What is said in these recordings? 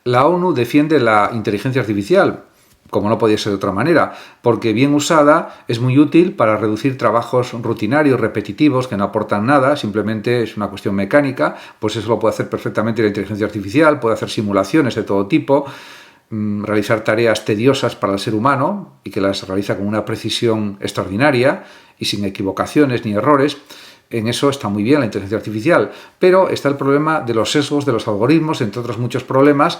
La ONU defiende la inteligencia artificial, como no podía ser de otra manera, porque bien usada es muy útil para reducir trabajos rutinarios, repetitivos, que no aportan nada, simplemente es una cuestión mecánica, pues eso lo puede hacer perfectamente la inteligencia artificial, puede hacer simulaciones de todo tipo, realizar tareas tediosas para el ser humano y que las realiza con una precisión extraordinaria y sin equivocaciones ni errores. En eso está muy bien la inteligencia artificial, pero está el problema de los sesgos de los algoritmos, entre otros muchos problemas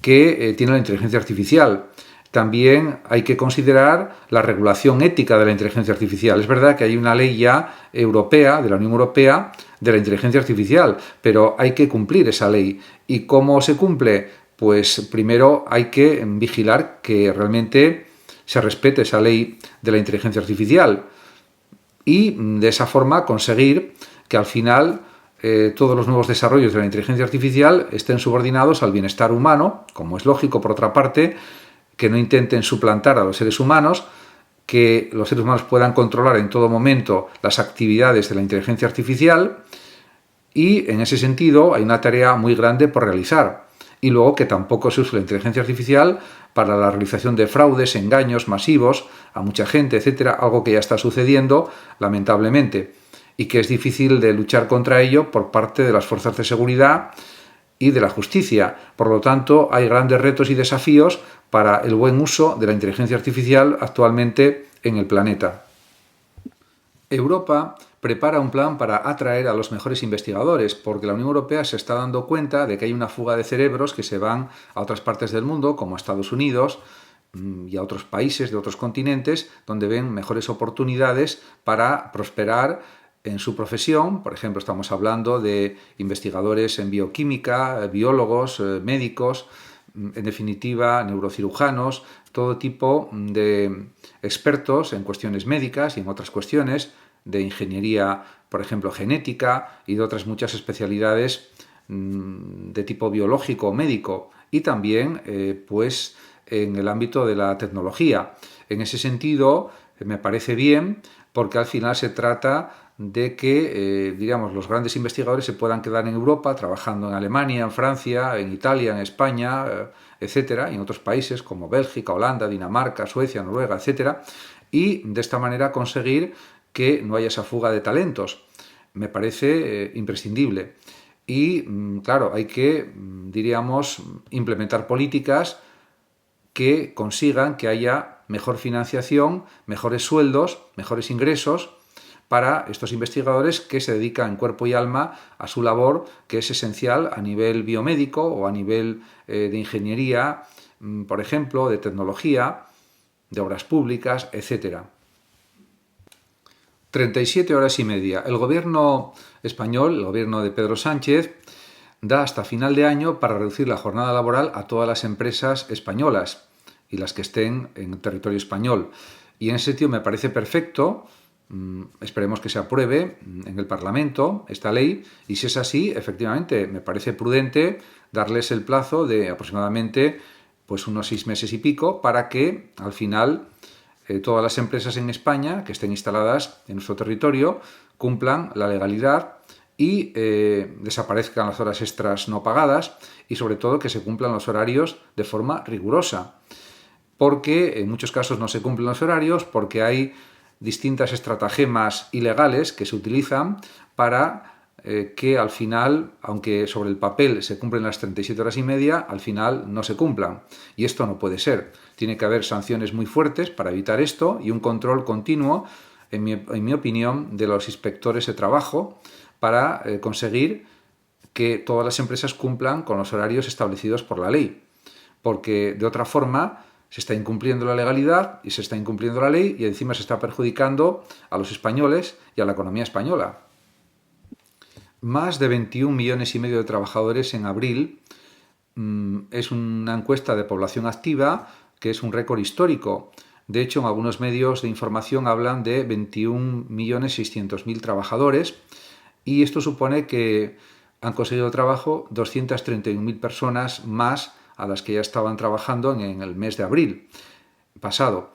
que tiene la inteligencia artificial. También hay que considerar la regulación ética de la inteligencia artificial. Es verdad que hay una ley ya europea, de la Unión Europea, de la inteligencia artificial, pero hay que cumplir esa ley. ¿Y cómo se cumple? Pues primero hay que vigilar que realmente se respete esa ley de la inteligencia artificial y de esa forma conseguir que al final todos los nuevos desarrollos de la inteligencia artificial estén subordinados al bienestar humano, como es lógico por otra parte, que no intenten suplantar a los seres humanos, que los seres humanos puedan controlar en todo momento las actividades de la inteligencia artificial y en ese sentido hay una tarea muy grande por realizar. Y luego que tampoco se use la inteligencia artificial para la realización de fraudes, engaños masivos a mucha gente, etcétera, algo que ya está sucediendo lamentablemente y que es difícil de luchar contra ello por parte de las fuerzas de seguridad y de la justicia. Por lo tanto, hay grandes retos y desafíos para el buen uso de la inteligencia artificial actualmente en el planeta. Europa prepara un plan para atraer a los mejores investigadores, porque la Unión Europea se está dando cuenta de que hay una fuga de cerebros que se van a otras partes del mundo, como a Estados Unidos y a otros países de otros continentes, donde ven mejores oportunidades para prosperar en su profesión. Por ejemplo, estamos hablando de investigadores en bioquímica, biólogos, médicos, en definitiva, neurocirujanos, todo tipo de expertos en cuestiones médicas y en otras cuestiones de ingeniería, por ejemplo, genética y de otras muchas especialidades de tipo biológico o médico y también, pues, en el ámbito de la tecnología. En ese sentido, me parece bien porque al final se trata de que, digamos, los grandes investigadores se puedan quedar en Europa trabajando en Alemania, en Francia, en Italia, en España, etcétera, y en otros países como Bélgica, Holanda, Dinamarca, Suecia, Noruega, etcétera, y de esta manera conseguir que no haya esa fuga de talentos. Me parece imprescindible. Y, claro, hay que, diríamos, implementar políticas que consigan que haya mejor financiación, mejores sueldos, mejores ingresos para estos investigadores que se dedican en cuerpo y alma a su labor, que es esencial a nivel biomédico o a nivel de ingeniería, por ejemplo, de tecnología, de obras públicas, etc. 37 horas y media. El gobierno español, el gobierno de Pedro Sánchez, da hasta final de año para reducir la jornada laboral a todas las empresas españolas y las que estén en el territorio español. Y en ese sentido me parece perfecto. Esperemos que se apruebe en el Parlamento esta ley y si es así, efectivamente, me parece prudente darles el plazo de aproximadamente pues unos 6 meses y pico para que al final todas las empresas en España que estén instaladas en nuestro territorio cumplan la legalidad y desaparezcan las horas extras no pagadas y sobre todo que se cumplan los horarios de forma rigurosa, porque en muchos casos no se cumplen los horarios porque hay distintas estratagemas ilegales que se utilizan para que al final, aunque sobre el papel se cumplen las 37 horas y media, al final no se cumplan. Y esto no puede ser. Tiene que haber sanciones muy fuertes para evitar esto y un control continuo, en mi opinión, de los inspectores de trabajo para conseguir que todas las empresas cumplan con los horarios establecidos por la ley. Porque de otra forma se está incumpliendo la legalidad y se está incumpliendo la ley y encima se está perjudicando a los españoles y a la economía española. Más de 21 millones y medio de trabajadores en abril es una encuesta de población activa que es un récord histórico. De hecho, en algunos medios de información hablan de 21.600.000 trabajadores y esto supone que han conseguido trabajo 231.000 personas más a las que ya estaban trabajando en el mes de abril pasado.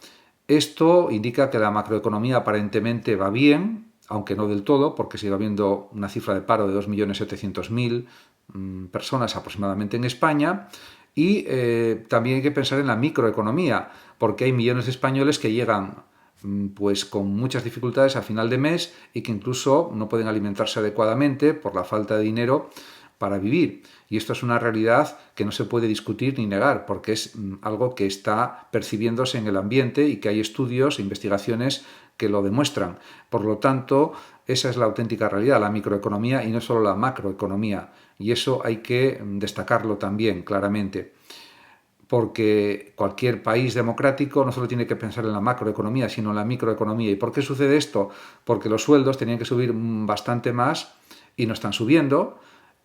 Esto indica que la macroeconomía aparentemente va bien, aunque no del todo, porque sigue habiendo una cifra de paro de 2.700.000 personas aproximadamente en España, Y también hay que pensar en la microeconomía, porque hay millones de españoles que llegan pues con muchas dificultades a final de mes y que incluso no pueden alimentarse adecuadamente por la falta de dinero para vivir. Y esto es una realidad que no se puede discutir ni negar, porque es algo que está percibiéndose en el ambiente y que hay estudios e investigaciones que lo demuestran. Por lo tanto, esa es la auténtica realidad, la microeconomía y no solo la macroeconomía. Y eso hay que destacarlo también claramente, porque cualquier país democrático no solo tiene que pensar en la macroeconomía, sino en la microeconomía. ¿Y por qué sucede esto? Porque los sueldos tenían que subir bastante más y no están subiendo,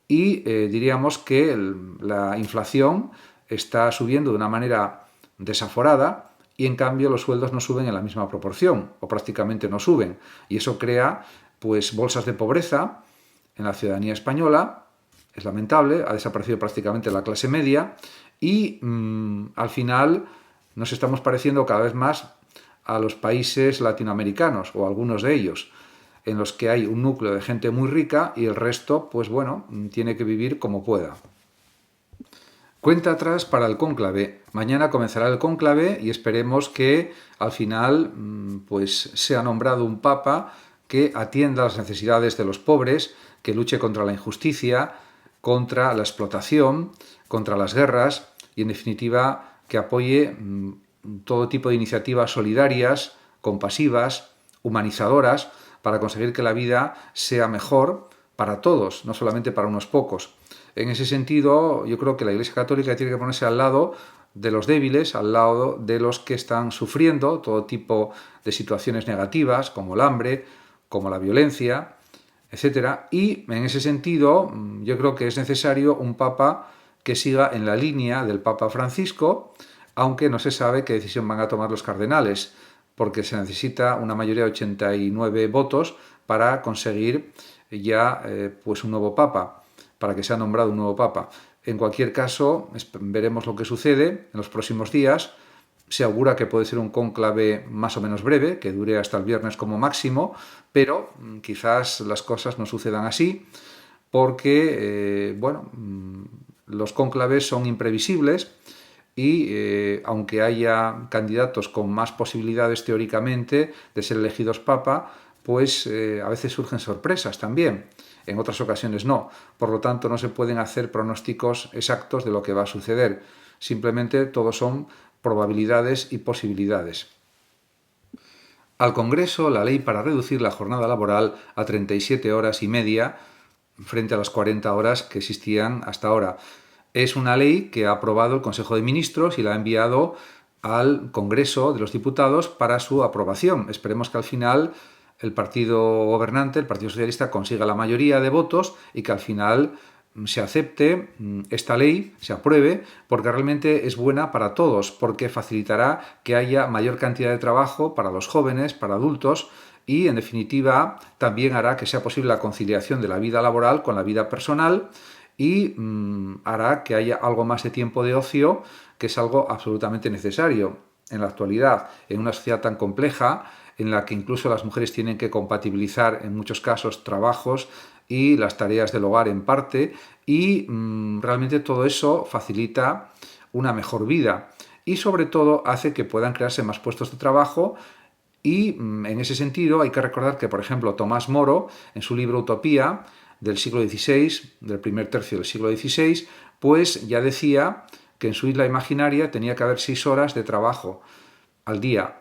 y diríamos que la inflación está subiendo de una manera desaforada y en cambio los sueldos no suben en la misma proporción o prácticamente no suben. Y eso crea pues bolsas de pobreza en la ciudadanía española. Es lamentable, ha desaparecido prácticamente la clase media y al final nos estamos pareciendo cada vez más a los países latinoamericanos o algunos de ellos, en los que hay un núcleo de gente muy rica y el resto, pues bueno, tiene que vivir como pueda. Cuenta atrás para el cónclave. Mañana comenzará el cónclave y esperemos que al final pues sea nombrado un papa que atienda las necesidades de los pobres, que luche contra la injusticia, contra la explotación, contra las guerras y en definitiva que apoye todo tipo de iniciativas solidarias, compasivas, humanizadoras, para conseguir que la vida sea mejor para todos, no solamente para unos pocos. En ese sentido, yo creo que la Iglesia Católica tiene que ponerse al lado de los débiles, al lado de los que están sufriendo todo tipo de situaciones negativas, como el hambre, como la violencia, etcétera. Y en ese sentido, yo creo que es necesario un papa que siga en la línea del Papa Francisco, aunque no se sabe qué decisión van a tomar los cardenales, porque se necesita una mayoría de 89 votos para conseguir ya pues un nuevo papa, para que sea nombrado un nuevo papa. En cualquier caso, veremos lo que sucede en los próximos días. Se augura que puede ser un cónclave más o menos breve, que dure hasta el viernes como máximo, pero quizás las cosas no sucedan así, porque los cónclaves son imprevisibles y aunque haya candidatos con más posibilidades teóricamente de ser elegidos papa, pues a veces surgen sorpresas también. En otras ocasiones no. Por lo tanto, no se pueden hacer pronósticos exactos de lo que va a suceder. Simplemente todo son probabilidades y posibilidades. Al Congreso, la ley para reducir la jornada laboral a 37 horas y media frente a las 40 horas que existían hasta ahora. Es una ley que ha aprobado el Consejo de Ministros y la ha enviado al Congreso de los Diputados para su aprobación. Esperemos que al final el partido gobernante, el Partido Socialista, consiga la mayoría de votos y que al final se acepte esta ley, se apruebe, porque realmente es buena para todos, porque facilitará que haya mayor cantidad de trabajo para los jóvenes, para adultos, y en definitiva también hará que sea posible la conciliación de la vida laboral con la vida personal y hará que haya algo más de tiempo de ocio, que es algo absolutamente necesario en la actualidad, en una sociedad tan compleja, en la que incluso las mujeres tienen que compatibilizar en muchos casos trabajos y las tareas del hogar en parte, y realmente todo eso facilita una mejor vida y sobre todo hace que puedan crearse más puestos de trabajo. Y en ese sentido hay que recordar que, por ejemplo, Tomás Moro, en su libro Utopía, del siglo XVI, del primer tercio del siglo XVI, pues ya decía que en su isla imaginaria tenía que haber 6 horas de trabajo al día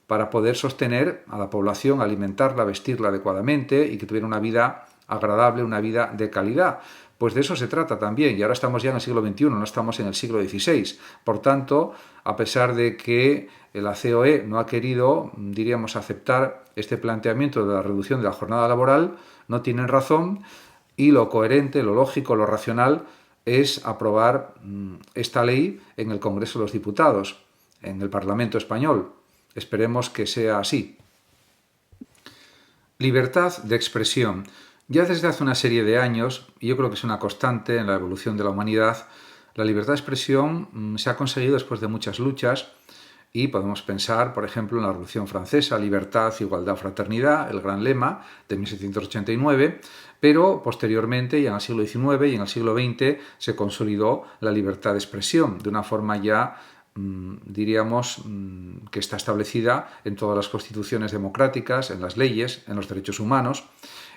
para poder sostener a la población, alimentarla, vestirla adecuadamente y que tuviera una vida agradable, una vida de calidad. Pues de eso se trata también, y ahora estamos ya en el siglo XXI, no estamos en el siglo XVI. Por tanto, a pesar de que la COE no ha querido, diríamos, aceptar este planteamiento de la reducción de la jornada laboral, no tienen razón, y lo coherente, lo lógico, lo racional es aprobar esta ley en el Congreso de los Diputados, en el Parlamento español. Esperemos que sea así. Libertad de expresión. Ya desde hace una serie de años, y yo creo que es una constante en la evolución de la humanidad, la libertad de expresión se ha conseguido después de muchas luchas Y podemos pensar, por ejemplo, en la Revolución Francesa, libertad, igualdad, fraternidad, el gran lema de 1789, pero posteriormente, ya en el siglo XIX y en el siglo XX, se consolidó la libertad de expresión de una forma ya, diríamos, que está establecida en todas las constituciones democráticas, en las leyes, en los derechos humanos.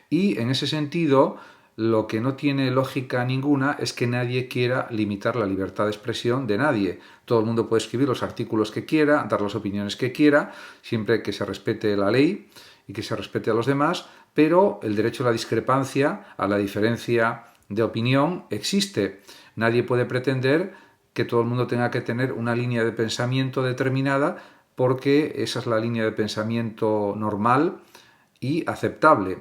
Y en ese sentido, lo que no tiene lógica ninguna es que nadie quiera limitar la libertad de expresión de nadie. Todo el mundo puede escribir los artículos que quiera, dar las opiniones que quiera, siempre que se respete la ley y que se respete a los demás, pero el derecho a la discrepancia, a la diferencia de opinión, existe. Nadie puede pretender que todo el mundo tenga que tener una línea de pensamiento determinada porque esa es la línea de pensamiento normal y aceptable.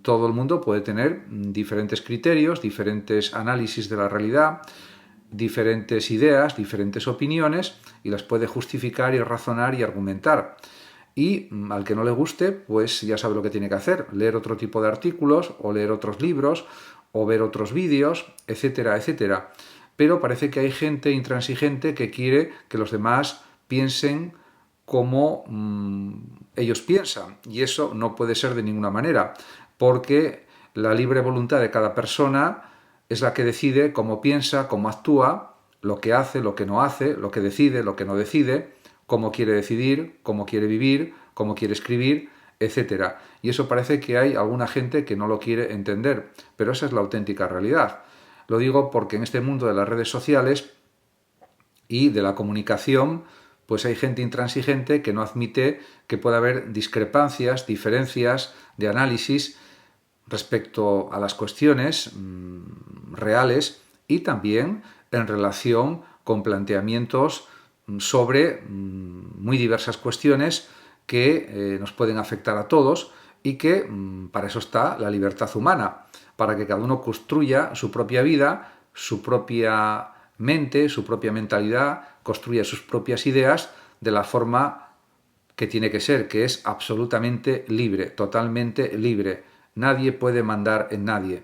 Todo el mundo puede tener diferentes criterios, diferentes análisis de la realidad, diferentes ideas, diferentes opiniones, y las puede justificar y razonar y argumentar. Y al que no le guste, pues ya sabe lo que tiene que hacer: leer otro tipo de artículos, o leer otros libros, o ver otros vídeos, etcétera, etcétera. Pero parece que hay gente intransigente que quiere que los demás piensen como ellos piensan, y eso no puede ser de ninguna manera, porque la libre voluntad de cada persona es la que decide cómo piensa, cómo actúa, lo que hace, lo que no hace, lo que decide, lo que no decide, cómo quiere decidir, cómo quiere vivir, cómo quiere escribir, etcétera. Y eso parece que hay alguna gente que no lo quiere entender, pero esa es la auténtica realidad. Lo digo porque en este mundo de las redes sociales y de la comunicación, pues hay gente intransigente que no admite que pueda haber discrepancias, diferencias de análisis respecto a las cuestiones reales, y también en relación con planteamientos sobre muy diversas cuestiones que nos pueden afectar a todos, y que para eso está la libertad humana, para que cada uno construya su propia vida, su propia mente, su propia mentalidad, construya sus propias ideas de la forma que tiene que ser, que es absolutamente libre, totalmente libre. Nadie puede mandar en nadie.